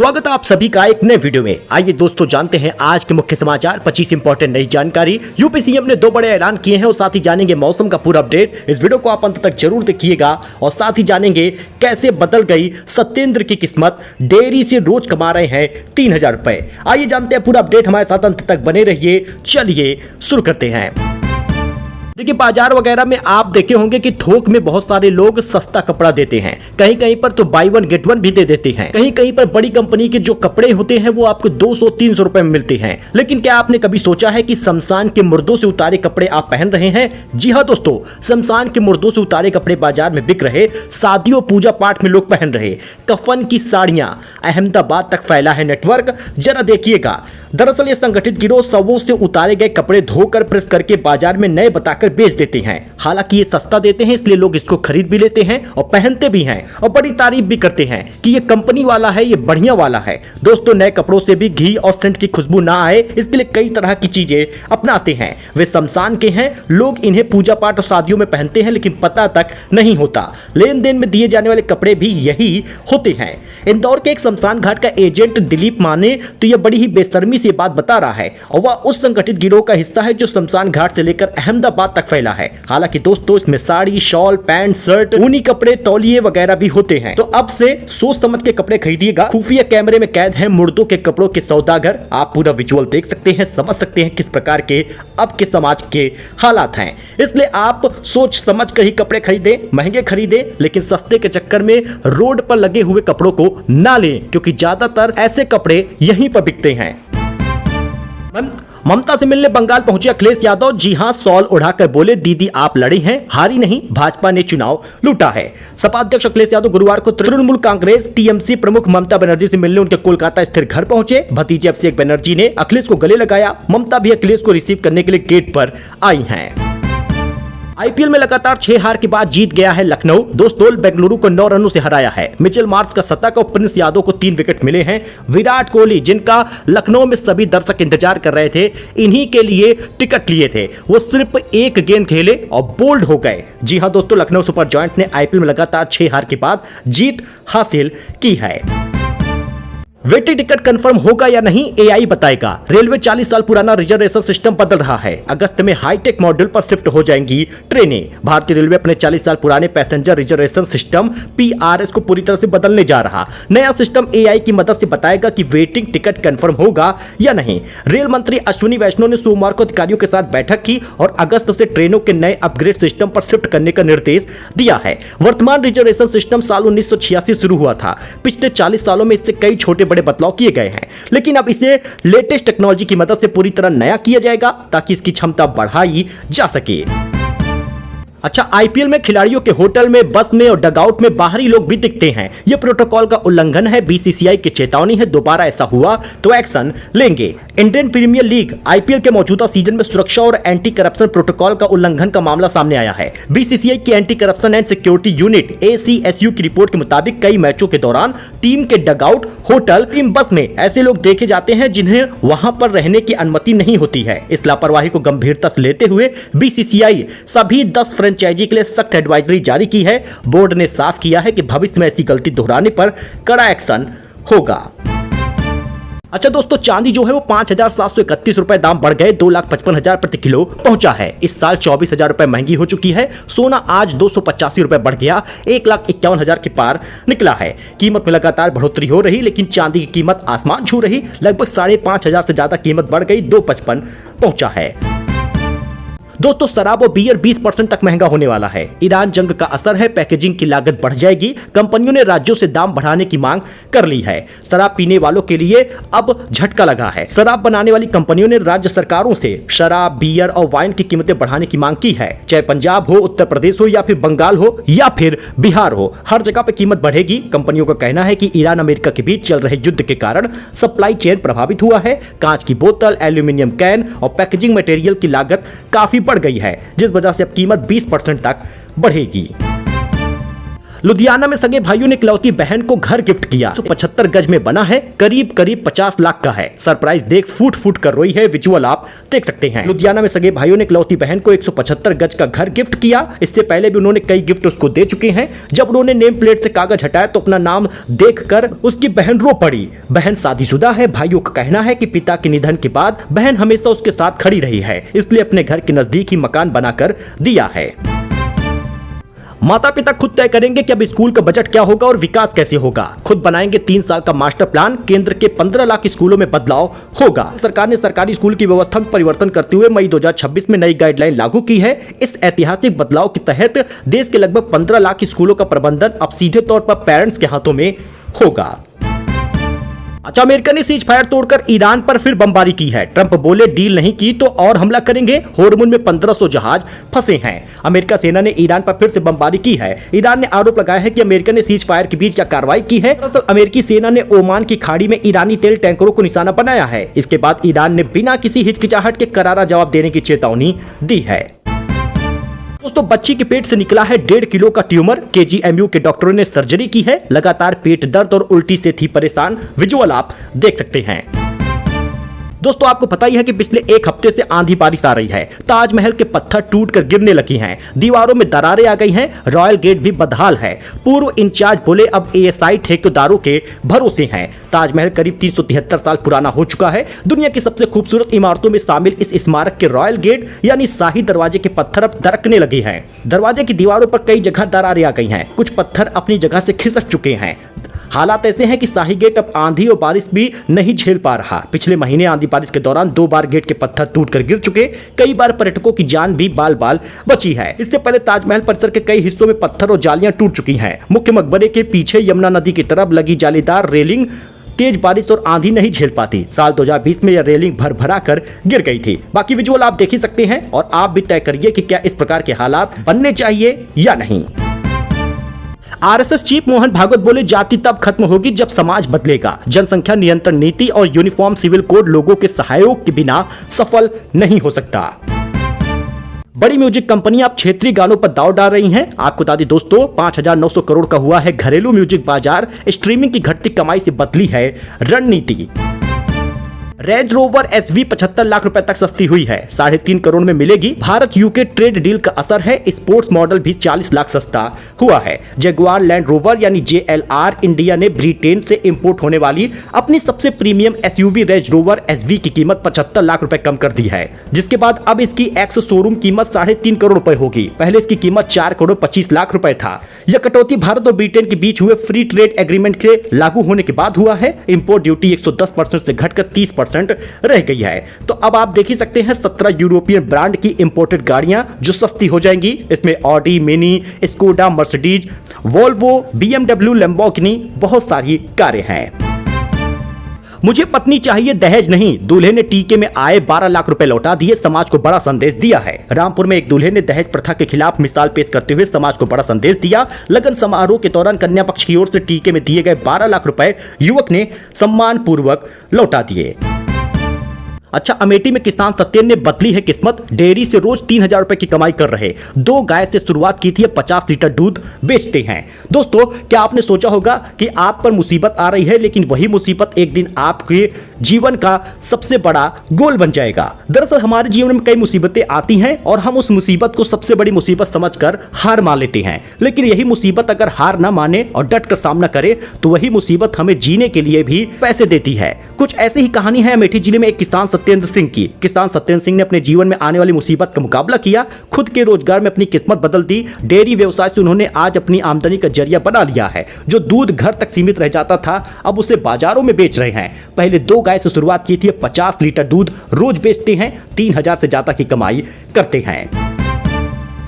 स्वागत है आप सभी का एक नए वीडियो में। आइए दोस्तों जानते हैं आज के मुख्य समाचार, 25 इंपॉर्टेंट नई जानकारी। यूपी सीएम ने 2 बड़े ऐलान किए हैं और साथ ही जानेंगे मौसम का पूरा अपडेट। इस वीडियो को आप अंत तक जरूर देखिएगा और साथ ही जानेंगे कैसे बदल गई सत्येंद्र की किस्मत, डेयरी से रोज कमा रहे हैं 3000 रुपए। आइए जानते हैं पूरा अपडेट, हमारे साथ अंत तक बने रहिए। चलिए शुरू करते हैं। देखिए बाजार वगैरह में आप देखे होंगे कि थोक में बहुत सारे लोग सस्ता कपड़ा देते हैं, कहीं कहीं पर तो बाई वन गेट वन भी दे देते हैं। कहीं कहीं पर बड़ी कंपनी के जो कपड़े होते हैं वो आपको 200-300 रुपए में मिलते हैं। लेकिन क्या आपने कभी सोचा है कि शमशान के मुर्दों से उतारे कपड़े आप पहन रहे हैं? जी हाँ दोस्तों, शमशान के मुर्दों से उतारे कपड़े बाजार में बिक रहे, शादियों पूजा पाठ में लोग पहन रहे। कफन की साड़ियां, अहमदाबाद तक फैला है नेटवर्क, जरा देखिएगा। दरअसल ये संगठित गिरोह शवों से उतारे गए कपड़े धोकर प्रेस करके बाजार में नए बताकर बेच देते हैं। हालांकि ये सस्ता देते हैं, इसलिए लोग इसको खरीद भी लेते हैं और पहनते भी हैं और बड़ी तारीफ भी करते हैं कि ये कंपनी वाला है, ये बढ़िया वाला है। दोस्तों नए कपड़ों से भी घी और सेंट की खुशबू ना आए, इसके लिए कई तरह की चीजें अपनाते हैं। वे शमशान के हैं, लोग इन्हें पूजा पाठ और शादियों में पहनते हैं, लेकिन पता तक नहीं होता। लेन देन में दिए जाने वाले कपड़े भी यही होते हैं। इंदौर के एक शमशान घाट का एजेंट दिलीप माने तो यह बड़ी ही बेशर्मी से बात बता रहा है और वह उस संगठित गिरोह का हिस्सा है जो शमशान घाट से लेकर अहमदाबाद तक फैला है। हालांकि दोस्तों इसमें साड़ी, शॉल, पैंट, शर्ट, ऊनी कपड़े, तौलिए वगैरह भी होते हैं। तो अब से सोच समझ के कपड़े खरीदिएगा। खुफिया कैमरे में कैद है मुर्दों के कपड़ों के सौदागर। आप पूरा विजुअल देख सकते हैं, समझ सकते हैं किस प्रकार के अब के समाज के हालात हैं। इसलिए आप सोच समझ कर ही कपड़े खरीदें, महंगे खरीदें, लेकिन सस्ते के चक्कर में रोड पर लगे हुए कपड़ों को ना लें, क्योंकि ज्यादातर ऐसे कपड़े यहीं पर बिकते हैं। ममता से मिलने बंगाल पहुंचे अखिलेश यादव। जी हां, सॉल उड़ाकर बोले दीदी आप लड़ी हैं, हारी नहीं, भाजपा ने चुनाव लूटा है। सपा अध्यक्ष अखिलेश यादव गुरुवार को तृणमूल कांग्रेस टीएमसी प्रमुख ममता बनर्जी से मिलने उनके कोलकाता स्थित घर पहुंचे। भतीजे अभिषेक बनर्जी ने अखिलेश को गले लगाया। ममता भी अखिलेश को रिसीव करने के लिए गेट पर आई हैं। आईपीएल में लगातार 6 हार के बाद जीत गया है लखनऊ। दोस्तों बेंगलुरु को 9 रनों से हराया है। मिचेल मार्श का शतक और प्रिंस यादव को 3 विकेट मिले हैं। विराट कोहली, जिनका लखनऊ में सभी दर्शक इंतजार कर रहे थे, इन्हीं के लिए टिकट लिए थे, वो सिर्फ 1 गेंद खेले और बोल्ड हो गए। जी हां दोस्तों, लखनऊ सुपर जायंट्स ने आईपीएल में लगातार 6 हार के बाद जीत हासिल की है। वेटिंग टिकट कंफर्म होगा या नहीं, एआई बताएगा। रेलवे 40 साल पुराना रिजर्वेशन सिस्टम बदल रहा है। अगस्त में हाईटेक मॉडल पर शिफ्ट हो जाएंगी ट्रेनें। भारतीय रेलवे अपने 40 साल पुराने पैसेंजर रिजर्वेशन सिस्टम पीआरएस को पूरी तरह से बदलने जा रहा। नया सिस्टम एआई की मदद से बताएगा कि वेटिंग टिकट कंफर्म होगा या नहीं। रेल मंत्री अश्विनी वैष्णव ने सोमवार को अधिकारियों के साथ बैठक की और अगस्त से ट्रेनों के नए अपग्रेड सिस्टम पर शिफ्ट करने का निर्देश दिया है। वर्तमान रिजर्वेशन सिस्टम साल 1986 शुरू हुआ था। पिछले 40 सालों में इससे कई छोटे बड़े बदलाव किए गए हैं, लेकिन अब इसे लेटेस्ट टेक्नोलॉजी की मदद से पूरी तरह नया किया जाएगा ताकि इसकी क्षमता बढ़ाई जा सके। अच्छा, आईपीएल में खिलाड़ियों के होटल में, बस में और डगआउट में बाहरी लोग भी दिखते हैं। यह प्रोटोकॉल का उल्लंघन है। बीसीसीआई की चेतावनी है, दोबारा ऐसा हुआ तो एक्शन लेंगे। इंडियन प्रीमियर लीग आईपीएल के मौजूदा सीजन में सुरक्षा और एंटी करप्शन प्रोटोकॉल का उल्लंघन का मामला सामने आया है। बीसीसीआई की anti corruption and security unit ACSU की रिपोर्ट के मुताबिक कई मैचों के दौरान टीम के डगआउट, होटल, टीम बस में ऐसे लोग देखे जाते हैं जिन्हें वहां पर रहने की अनुमति नहीं होती है। इस लापरवाही को गंभीरता से लेते हुए बीसीसीआई सभी 10 फ्रेंचाइजी के लिए सख्त एडवाइजरी जारी की है। बोर्ड ने साफ किया है कि भविष्य में ऐसी गलती दोहराने पर कड़ा एक्शन होगा। अच्छा दोस्तों, चांदी जो है वो 5,731 रुपए दाम बढ़ गए, 2,55,000 प्रति किलो पहुंचा है। इस साल 24,000 रुपए महंगी हो चुकी है। सोना आज 285 रुपए बढ़ गया, 1,51,000 के पार निकला है। कीमत में लगातार बढ़ोतरी हो रही, लेकिन चांदी की कीमत आसमान छू रही। लगभग 5,500 से ज्यादा कीमत बढ़ गई, 255 पहुंचा है। दोस्तों शराब और बियर 20% तक महंगा होने वाला है। ईरान जंग का असर है, पैकेजिंग की लागत बढ़ जाएगी। कंपनियों ने राज्यों से दाम बढ़ाने की मांग कर ली है। शराब पीने वालों के लिए अब झटका लगा है। शराब बनाने वाली कंपनियों ने राज्य सरकारों से शराब, बियर और वाइन की कीमतें बढ़ाने की मांग की है। चाहे पंजाब हो, उत्तर प्रदेश हो या फिर बंगाल हो या फिर बिहार हो, हर जगह पे कीमत बढ़ेगी। कंपनियों का कहना है कि ईरान अमेरिका के बीच चल रहे युद्ध के कारण सप्लाई चेन प्रभावित हुआ है। कांच की बोतल, एल्यूमिनियम कैन और पैकेजिंग मटेरियल की लागत काफी बढ़ गई है, जिस वजह से अब कीमत 20% तक बढ़ेगी। लुधियाना में सगे भाइयों ने इकलौती बहन को घर गिफ्ट किया। 175 गज में बना है, करीब 50 लाख का है। सरप्राइज देख फूट फूट कर रोई है, विजुअल आप देख सकते हैं। लुधियाना में सगे भाइयों ने इकलौती बहन को 175 गज का घर गिफ्ट किया। इससे पहले भी उन्होंने कई गिफ्ट उसको दे चुके हैं। जब उन्होंने नेम प्लेट से कागज हटाया तो अपना नाम देखकर उसकी बहन रो पड़ी। बहन शादीशुदा है। भाइयों का कहना है कि पिता के निधन के बाद बहन हमेशा उसके साथ खड़ी रही है, इसलिए अपने घर के नजदीक ही मकान बनाकर दिया है। माता पिता खुद तय करेंगे कि अब स्कूल का बजट क्या होगा और विकास कैसे होगा। खुद बनाएंगे 3 साल का मास्टर प्लान। केंद्र के 15 लाख स्कूलों में बदलाव होगा। सरकार ने सरकारी स्कूल की व्यवस्था में परिवर्तन करते हुए मई 2026 में नई गाइडलाइन लागू की है। इस ऐतिहासिक बदलाव के तहत देश के लगभग 15 लाख स्कूलों का प्रबंधन अब सीधे तौर पर पेरेंट्स के हाथों में होगा। अच्छा, अमेरिका ने सीज फायर तोड़कर ईरान पर फिर बमबारी की है। ट्रंप बोले डील नहीं की तो और हमला करेंगे। होर्मुज में 1500 जहाज फंसे हैं। अमेरिका सेना ने ईरान पर फिर से बमबारी की है। ईरान ने आरोप लगाया है कि अमेरिका ने सीज फायर के बीच क्या कार्रवाई की है। दरअसल अमेरिकी सेना ने ओमान की खाड़ी में ईरानी तेल टैंकरों को निशाना बनाया है। इसके बाद ईरान ने बिना किसी हिचकिचाहट के करारा जवाब देने की चेतावनी दी है। दोस्तों, बच्ची के पेट से निकला है 1.5 किलो का ट्यूमर। केजीएमयू के डॉक्टरों ने सर्जरी की है। लगातार पेट दर्द और उल्टी से थी परेशान। विजुअल आप देख सकते हैं। दोस्तों, आपको पता ही है कि पिछले 1 हफ्ते से आंधी बारिश आ रही है। ताजमहल के पत्थर टूटकर गिरने लगी हैं। दीवारों में दरारें आ गई हैं। रॉयल गेट भी बदहाल है। पूर्व इंचार्ज बोले अब एएसआई ठेकेदारों के भरोसे हैं। ताजमहल करीब 373 साल पुराना हो चुका है। दुनिया की सबसे खूबसूरत इमारतों में शामिल इस स्मारक के रॉयल गेट यानी शाही दरवाजे के पत्थर अब दरकने लगे हैं। दरवाजे की दीवारों पर कई जगह दरारें आ गई हैं। कुछ पत्थर अपनी जगह से खिसक चुके हैं। हालात ऐसे हैं कि शाही गेट अब आंधी और बारिश भी नहीं झेल पा रहा। पिछले महीने आंधी बारिश के दौरान 2 बार गेट के पत्थर टूटकर गिर चुके। कई बार पर्यटकों की जान भी बाल बाल बची है। इससे पहले ताजमहल परिसर के कई हिस्सों में पत्थर और जालियां टूट चुकी हैं। मुख्य मकबरे के पीछे यमुना नदी की तरफ लगी जालीदार रेलिंग तेज बारिश और आंधी नहीं झेल पाती। साल 2020 में यह रेलिंग भर कर गिर गई थी। बाकी विजुअल आप देख ही सकते हैं और आप भी तय करिए कि क्या इस प्रकार के हालात बनने चाहिए या नहीं। आरएसएस चीफ मोहन भागवत बोले जाति तब खत्म होगी जब समाज बदलेगा। जनसंख्या नियंत्रण नीति और यूनिफॉर्म सिविल कोड लोगों के सहयोग के बिना सफल नहीं हो सकता। बड़ी म्यूजिक कंपनी अब क्षेत्रीय गानों पर दांव डाल रही हैं। आपको बता दें दोस्तों, 5,900 करोड़ का हुआ है घरेलू म्यूजिक बाजार। स्ट्रीमिंग की घटती कमाई से बदली है रणनीति। रेंज रोवर SV 75 लाख रुपए तक सस्ती हुई है। 3.5 करोड़ में मिलेगी। भारत यूके ट्रेड डील का असर है। स्पोर्ट्स मॉडल भी 40 लाख सस्ता हुआ है। जगुआर लैंड रोवर यानी JLR इंडिया ने ब्रिटेन से इंपोर्ट होने वाली अपनी सबसे premium SUV range rover SV की कीमत 75 लाख रुपए कम कर दी है, जिसके बाद अब इसकी एक्स शोरूम कीमत 3.5 करोड़ रुपए होगी। पहले इसकी कीमत 4 करोड़ 25 लाख रुपए था। यह कटौती भारत और ब्रिटेन के बीच हुए फ्री ट्रेड एग्रीमेंट के लागू होने के बाद हुआ है। इंपोर्ट ड्यूटी 110% से घटकर 30% रह गई है। तो अब आप देख ही सकते हैं 17 यूरोपियन ब्रांड की इंपोर्टेड गाड़ियां जो सस्ती हो जाएंगी। इसमें Audi, mini, Skoda, Mercedes, Volvo, BMW, Lamborghini, बहुत सारी कारें हैं। मुझे पत्नी चाहिए दहेज नहीं। दूल्हे ने टीके में आए 12 लाख रुपए लौटा दिए। समाज को बड़ा संदेश दिया है। रामपुर में एक दूल्हे ने दहेज प्रथा के खिलाफ मिसाल पेश करते हुए समाज को बड़ा संदेश दिया। लगन समारोह के दौरान कन्या पक्ष की ओर से टीके में दिए गए 12 लाख रुपए युवक ने सम्मान पूर्वक लौटा दिए। अच्छा, अमेठी में किसान सत्येंद्र ने बदली है किस्मत। डेयरी से रोज 3,000 रुपए की कमाई कर रहे 2 गाय से शुरुआत की थी, 50 लीटर दूध बेचते हैं। दोस्तों, क्या आपने सोचा होगा कि आप पर मुसीबत आ रही है, लेकिन वही मुसीबत एक दिन आपके जीवन का सबसे बड़ा गोल बन जाएगा। दरअसल हमारे जीवन में कई मुसीबतें आती हैं और हम उस मुसीबत को सबसे बड़ी मुसीबत समझकर हार मान लेते हैं। लेकिन यही मुसीबत अगर हार ना माने और डट कर सामना करे तो वही मुसीबत हमें जीने के लिए भी पैसे देती है। कुछ ऐसी ही कहानी है अमेठी जिले में एक किसान सत्येंद्र सिंह की। किसान सत्येंद्र सिंह ने अपने जीवन में आने वाली मुसीबत का मुकाबला किया, खुद के रोजगार में अपनी किस्मत बदल दी। डेयरी व्यवसाय से उन्होंने आज अपनी आमदनी का जरिया बना लिया है। जो दूध घर तक सीमित रह जाता था, अब उसे बाजारों में बेच रहे हैं। पहले 2 गाय से शुरुआत की थी, 50 लीटर दूध रोज बेचते हैं, 3,000 से ज्यादा की कमाई करते हैं।